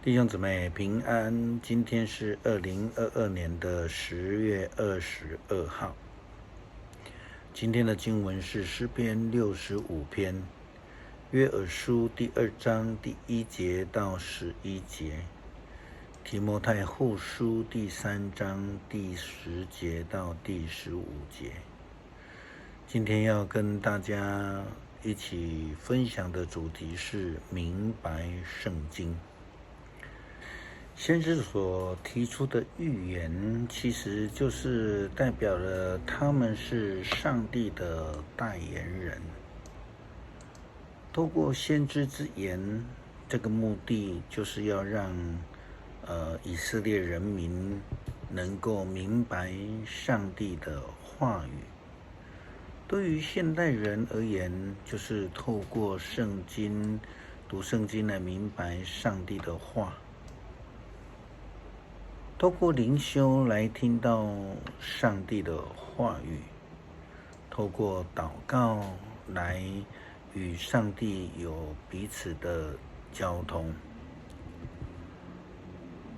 弟兄姊妹平安，今天是2022年的10月22号。今天的经文是诗篇65篇，约珥书第2章第1节到11节，提摩太后书第3章第10节到第15节。今天要跟大家一起分享的主题是明白圣经。先知所提出的预言，其实就是代表了他们是上帝的代言人。透过先知之言，这个目的就是要让以色列人民能够明白上帝的话语。对于现代人而言，就是透过圣经读圣经来明白上帝的话。透过灵修来听到上帝的话语，透过祷告来与上帝有彼此的交通。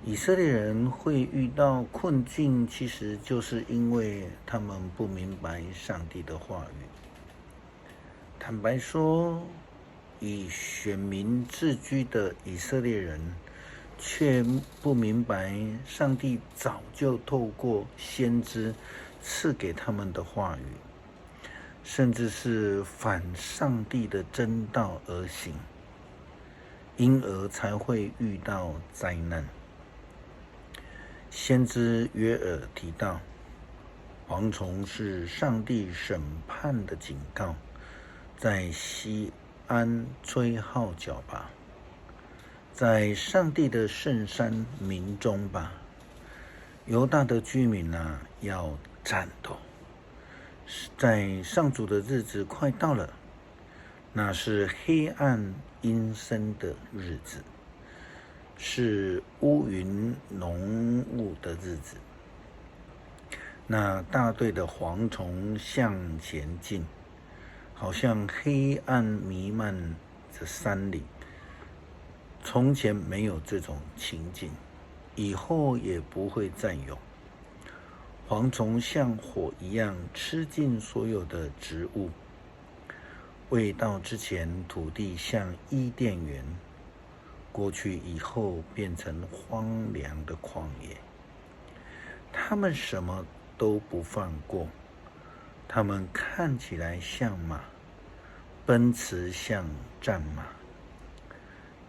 以色列人会遇到困境，其实就是因为他们不明白上帝的话语。坦白说，以选民自居的以色列人却不明白上帝早就透过先知赐给他们的话语，甚至是反上帝的真道而行，因而才会遇到灾难。先知约珥提到，蝗虫是上帝审判的警告，在西安吹号角吧，在上帝的圣山民中吧，犹大的居民啊，要战斗。在上主的日子快到了，那是黑暗阴森的日子，是乌云浓雾的日子。那大队的蝗虫向前进，好像黑暗弥漫着山岭。从前没有这种情景，以后也不会再有。蝗虫像火一样吃尽所有的植物。未到之前，土地像伊甸园，过去以后变成荒凉的旷野。他们什么都不放过，他们看起来像马，奔驰像战马。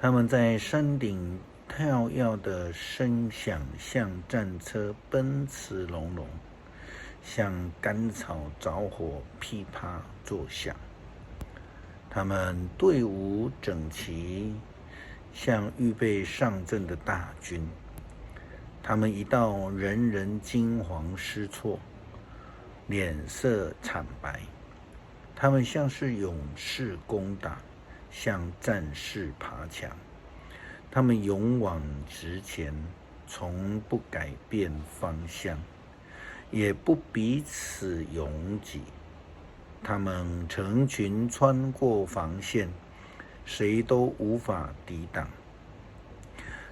他们在山顶跳跃的声响，像战车奔驰隆隆，像干草着火噼啪作响。他们队伍整齐，像预备上阵的大军。他们一到，人人惊惶失措，脸色惨白。他们像是勇士攻打，像战士爬墙。他们勇往直前，从不改变方向，也不彼此拥挤。他们成群穿过防线，谁都无法抵挡。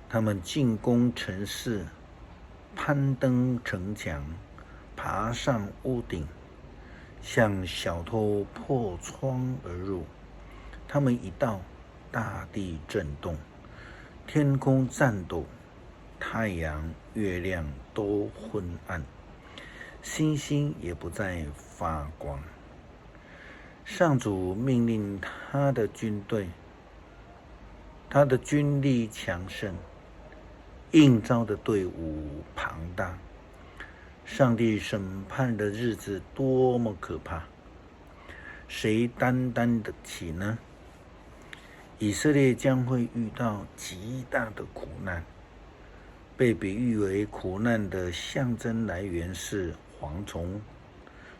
他们进攻城市，攀登城墙，爬上屋顶，像小偷破窗而入。他们一到，大地震动，天空颤抖，太阳、月亮都昏暗，星星也不再发光。上主命令他的军队，他的军力强盛，应召的队伍庞大。上帝审判的日子多么可怕，谁担当得起呢？以色列将会遇到极大的苦难，被比喻为苦难的象征来源是蝗虫，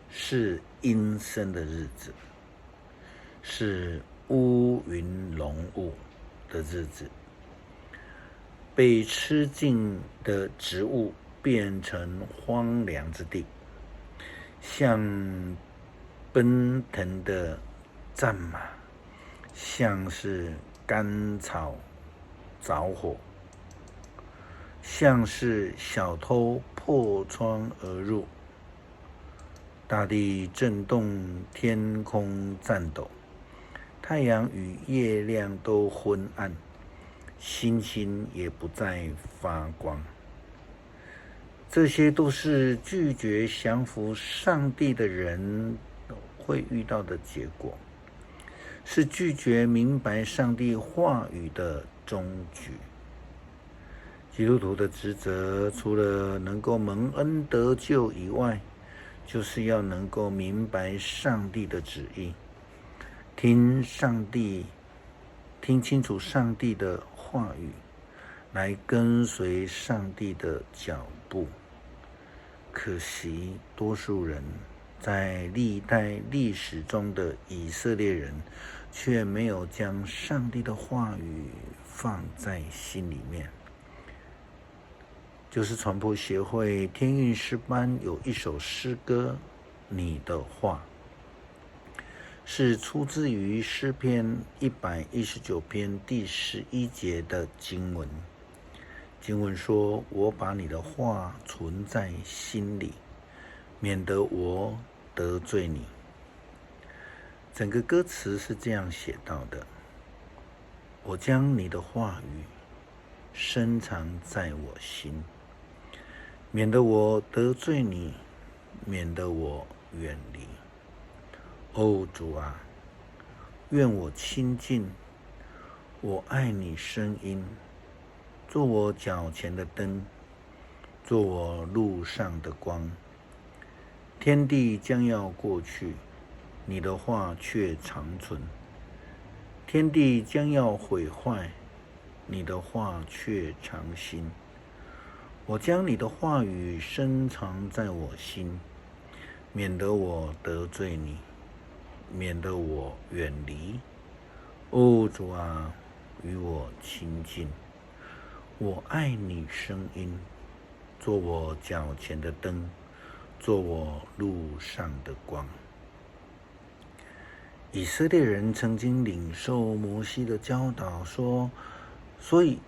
是阴森的日子，是乌云浓雾的日子。被吃尽的植物变成荒凉之地，像奔腾的战马，像是干草着火，像是小偷破窗而入。大地震动，天空颤抖，太阳与月亮都昏暗，星星也不再发光。这些都是拒绝降服上帝的人会遇到的结果，是拒绝明白上帝话语的终局。基督徒的职责，除了能够蒙恩得救以外，就是要能够明白上帝的旨意，听清楚上帝的话语，来跟随上帝的脚步。可惜多数人在历代历史中的以色列人，却没有将上帝的话语放在心里面。就是传播协会天韵诗班有一首诗歌，你的话，是出自于诗篇119篇第11节的经文。经文说，我把你的话存在心里，免得我得罪你。整个歌词是这样写到的，我将你的话语深藏在我心，免得我得罪你，免得我远离。哦，主啊，愿我亲近，我爱你声音，做我脚前的灯，做我路上的光。天地将要过去，你的话却长存；天地将要毁坏，你的话却长新。我将你的话语深藏在我心，免得我得罪你，免得我远离。哦，主啊，与我亲近，我爱你声音，做我脚前的灯，做我路上的光。以色列人曾经领受摩西的教导说，所以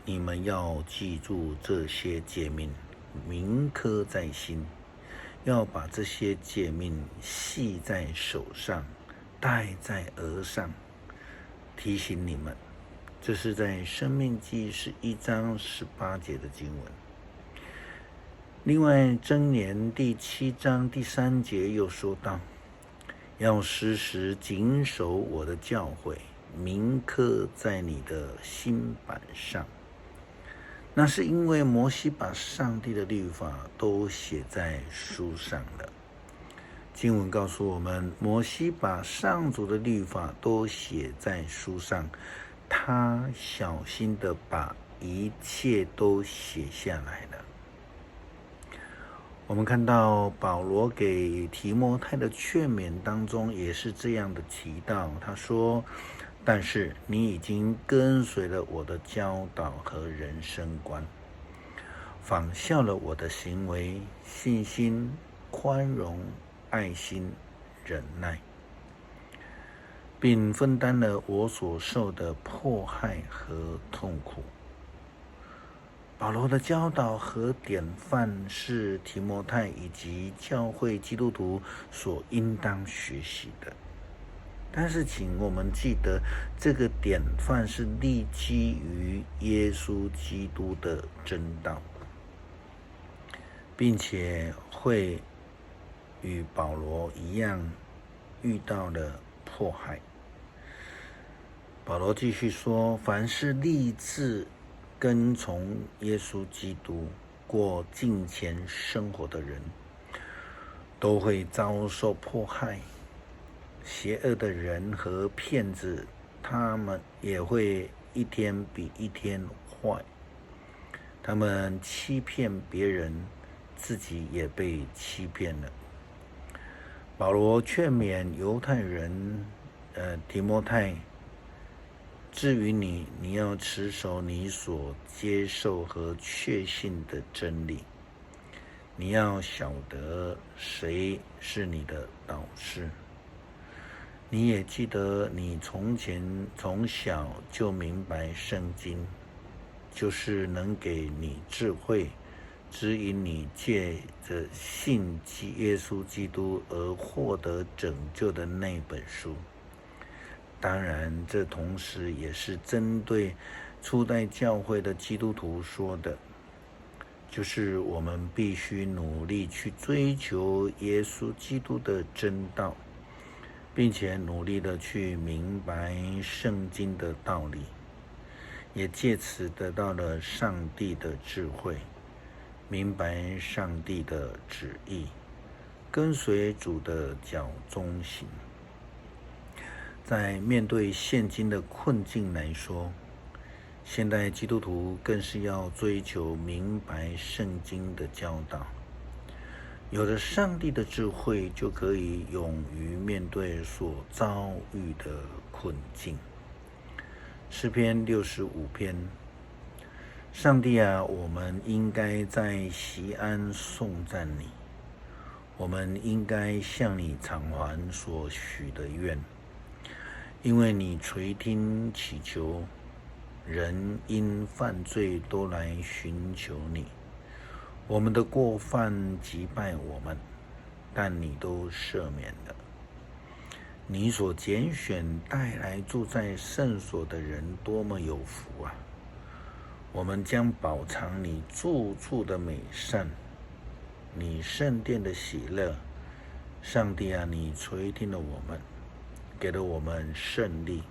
你们要记住这些诫命，铭刻在心，要把这些诫命系在手上，戴在额上，提醒你们。这是在申命记11章18节的经文。另外，箴言第7章第3节又说到，要时时谨守我的教诲，铭刻在你的心版上。那是因为摩西把上帝的律法都写在书上了。经文告诉我们，摩西把上主的律法都写在书上，他小心地把一切都写下来了。我们看到保罗给提摩太的劝勉当中也是这样的提到，他说，但是你已经跟随了我的教导和人生观，仿效了我的行为、信心、宽容、爱心、忍耐，并分担了我所受的迫害和痛苦。保罗的教导和典范是提摩太以及教会基督徒所应当学习的。但是请我们记得，这个典范是立基于耶稣基督的真道，并且会与保罗一样遇到了迫害。保罗继续说，凡是立志跟从耶稣基督过敬虔生活的人，都会遭受迫害。邪恶的人和骗子，他们也会一天比一天坏。他们欺骗别人，自己也被欺骗了。保罗劝勉犹太人，提摩太，至于你要持守你所接受和确信的真理，你要晓得谁是你的导师。你也记得你从小就明白圣经，就是能给你智慧，指引你借着信耶稣基督而获得拯救的那本书。当然，这同时也是针对初代教会的基督徒说的，就是我们必须努力去追求耶稣基督的真道，并且努力的去明白圣经的道理，也借此得到了上帝的智慧，明白上帝的旨意，跟随主的脚中行。在面对现今的困境来说，现代基督徒更是要追求明白圣经的教导。有了上帝的智慧，就可以勇于面对所遭遇的困境。诗篇65篇，上帝啊，我们应该在锡安颂赞你，我们应该向你偿还所许的愿，因为你垂听祈求，人因犯罪都来寻求你。我们的过犯击败我们，但你都赦免了。你所拣选带来住在圣所的人多么有福啊！我们将饱尝你住处的美善，你圣殿的喜乐。上帝啊，你垂听了我们，给了我们胜利。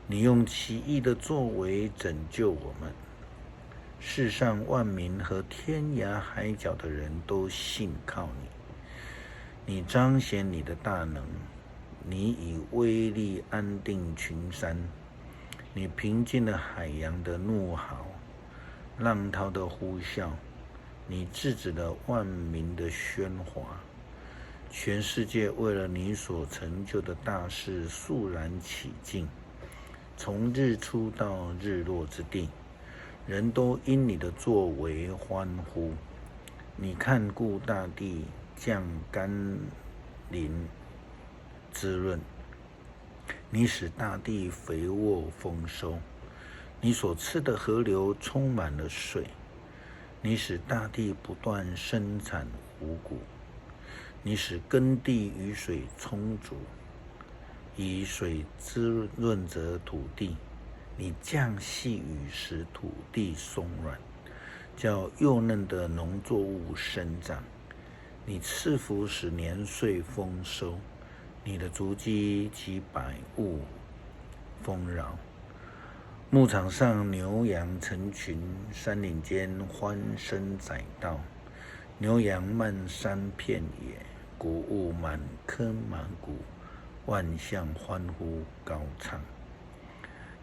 你用奇异的作为拯救我们，世上万民和天涯海角的人都信靠你。你彰显你的大能，你以威力安定群山，你平静了海洋的怒嚎，浪涛的呼啸，你制止了万民的喧哗。全世界为了你所成就的大事肃然起敬，从日出到日落之地，人都因你的作为欢呼。你看顾大地，降甘霖滋润，你使大地肥沃丰收，你所赐的河流充满了水，你使大地不断生产五谷，你使耕地雨水充足，以水滋润着土地，你降细雨使土地松软，叫幼嫩的农作物生长。你赐福使年岁丰收，你的足迹及百物丰饶。牧场上牛羊成群，山岭间欢声载道，牛羊漫山遍野，谷物满坑满谷，万象欢呼高唱。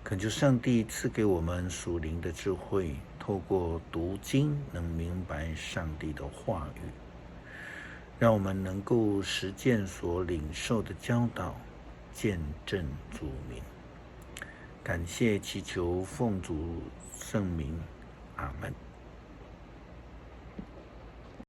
恳求上帝赐给我们属灵的智慧，透过读经能明白上帝的话语，让我们能够实践所领受的教导，见证主名。感谢祈求奉主圣名，阿们。